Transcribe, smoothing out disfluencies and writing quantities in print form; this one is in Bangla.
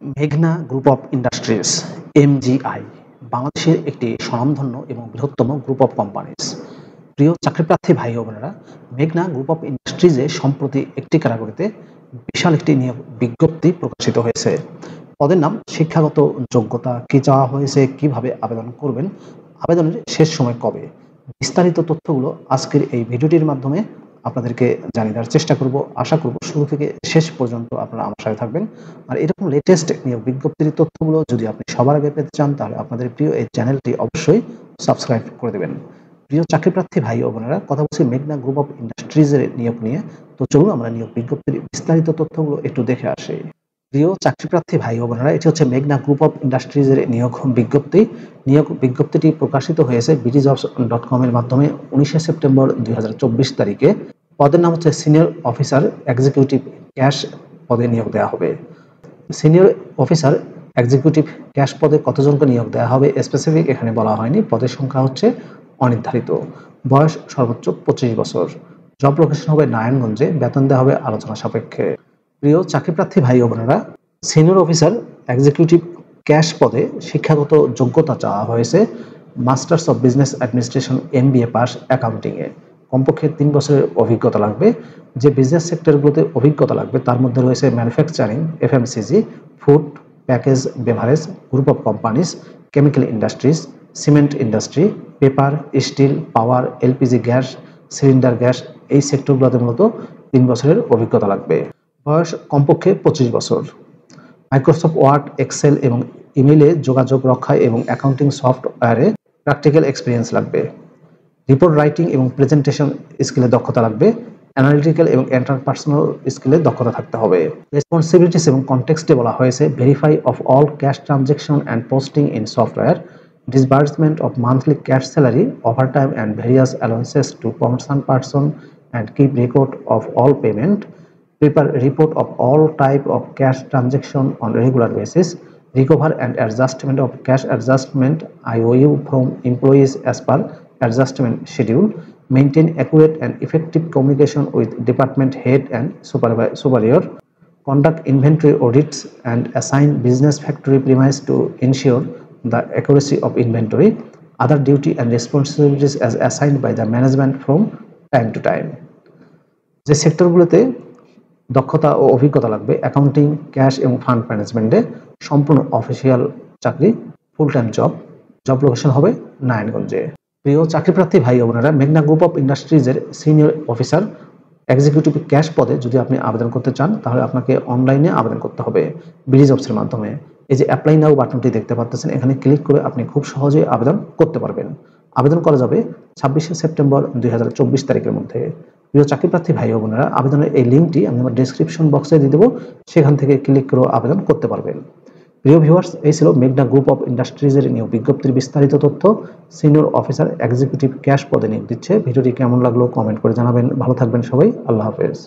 মেঘনা গ্রুপ অফ ইন্ডাস্ট্রিজ (এমজিআই) বাংলাদেশের একটি স্বনামধন্য এবং বৃহত্তম গ্রুপ অফ কোম্পানিজ। প্রিয় চাকরিপ্রার্থী ভাই ও বোনেরা, মেঘনা গ্রুপ অফ ইন্ডাস্ট্রিজে সম্প্রতি একটি ক্যাটাগরিতে বিশাল একটি নিয়োগ বিজ্ঞপ্তি প্রকাশিত হয়েছে। পদের নাম শিক্ষাগত যোগ্যতা, কি চাওয়া হয়েছে, কিভাবে আবেদন করবেন, আবেদনের শেষ সময় কবে, বিস্তারিত তথ্যগুলো আজকের এই ভিডিওটির মাধ্যমে আপনাদেরকে জানিয়ে দেওয়ার চেষ্টা করব। আশা করব শুরু থেকে শেষ পর্যন্ত আপনারা আমার সাথে থাকবেন। আর এরকম লেটেস্ট নিয়োগ বিজ্ঞপ্তির তথ্যগুলো যদি আপনি সবার আগে পেতে চান, তাহলে আপনাদের প্রিয় এই চ্যানেলটি অবশ্যই সাবস্ক্রাইব করে দেবেন। প্রিয় চাকরিপ্রার্থী ভাই ও বোনেরা, কথা বলছি মেঘনা গ্রুপ অফ ইন্ডাস্ট্রিজের নিয়োগ নিয়ে। তো চলুন আমরা নিয়োগ বিজ্ঞপ্তির বিস্তারিত তথ্যগুলো একটু দেখে আসি। প্রিয় চাকরিপ্রার্থী ভাই ও বোনেরা, এটি হচ্ছে মেঘনা গ্রুপ অফ ইন্ডাস্ট্রিজের নিয়োগ বিজ্ঞপ্তি। নিয়োগ বিজ্ঞপ্তিটি প্রকাশিত হয়েছে BDjobs.com এর মাধ্যমে 19শে সেপ্টেম্বর 2024 তারিখে। পদের নাম হচ্ছে সিনিয়র অফিসার এক্সিকিউটিভ ক্যাশ পদে নিয়োগ দেওয়া হবে। সিনিয়র অফিসার এক্সিকিউটিভ ক্যাশ পদে কতজনকে নিয়োগ দেওয়া হবে স্পেসিফিক এখানে বলা হয়নি। পদের সংখ্যা হচ্ছে অনির্ধারিত। বয়স সর্বোচ্চ 25 বছর। জব লোকেশন হবে নারায়ণগঞ্জে। বেতন দেওয়া হবে আলোচনা সাপেক্ষে। প্রিয় চাকরিপ্রার্থী ভাই ও বোনেরা, সিনিয়র অফিসার এক্সিকিউটিভ ক্যাশ পদে শিক্ষাগত যোগ্যতা চাওয়া হয়েছে masters of business administration MBA pass অ্যাকাউন্টিংয়ে। কমপক্ষে 3 বছরের অভিজ্ঞতা লাগবে। যে বিজনেস সেক্টরগুলোতে অভিজ্ঞতা লাগবে তার মধ্যে রয়েছে manufacturing, FMCG, food, package, beverage, group of companies, chemical industries, cement industry, paper, steel, power, LPG gas, cylinder gas, এই সেক্টরগুলোতে মূলত 3 বছরের অভিজ্ঞতা লাগবে। বয়স কমপক্ষে 25 বছর। মাইক্রোসফট ওয়ার্ড, এক্সেল এবং ইমেইলে যোগাযোগ রক্ষায় এবং অ্যাকাউন্টিং সফটওয়্যারে প্র্যাকটিক্যাল এক্সপিরিয়েন্স লাগবে। রিপোর্ট রাইটিং এবং প্রেজেন্টেশন স্কিলে দক্ষতা লাগবে। অ্যানালিটিক্যাল এবং ইন্টারপার্সোনাল স্কিলে দক্ষতা থাকতে হবে। রেসপন্সিবিলিটিস এবং কনটেক্সটে বলা হয়েছে verify of all cash transaction and posting in software, disbursement of monthly cash salary, overtime and various allowances to concerned person and keep record of all payment, prepare report of all type of cash transaction on regular basis, recover and adjustment of cash adjustment IOU from employees as per adjustment schedule, maintain accurate and effective communication with department head and superior, conduct inventory audits and assign business factory premise to ensure the accuracy of inventory, other duty and responsibilities as assigned by the management from time to time. যে সেক্টরগুলোতে দক্ষতা ও অভিজ্ঞতা লাগবে অ্যাকাউন্টিং, ক্যাশ এবং ফান্ড ম্যানেজমেন্টে, সম্পূর্ণ অফিসিয়াল চাকরি, full time job. Job location হবে নারায়ণগঞ্জে। প্রিয় চাকরিপ্রার্থী ভাই ও বোনেরা, মেঘনা গ্রুপ অফ ইন্ডাস্ট্রিজের সিনিয়র অফিসার এক্সিকিউটিভ ক্যাশ পদে যদি আপনি আবেদন করতে চান, তাহলে আপনাকে অনলাইনে আবেদন করতে হবে BDjobs-এর মাধ্যমে। এই যে অ্যাপ্লাই নাও বাটনটি দেখতে পাচ্ছেন, এখানে ক্লিক করে আপনি খুব সহজেই আবেদন করতে পারবেন। আবেদন করা যাবে 26শে সেপ্টেম্বর 2024 তারিখের মধ্যে। প্রিয় চাকরিপ্রার্থী ভাই ও বোনেরা, আবেদনের এই লিঙ্কটি আমি আমার ডেসক্রিপশন বক্সে দিয়ে দেবো, সেখান থেকে ক্লিক করে আবেদন করতে পারবেন। প্রিয় ভিউয়ার্স, এই ছিল মেঘনা গ্রুপ অফ ইন্ডাস্ট্রিজের নিয়োগ বিজ্ঞপ্তির বিস্তারিত তথ্য। সিনিয়র অফিসার এক্সিকিউটিভ ক্যাশ পদে নিয়োগ দিচ্ছে। ভিডিওটি কেমন লাগলো কমেন্ট করে জানাবেন। ভালো থাকবেন সবাই। আল্লাহ হাফেজ।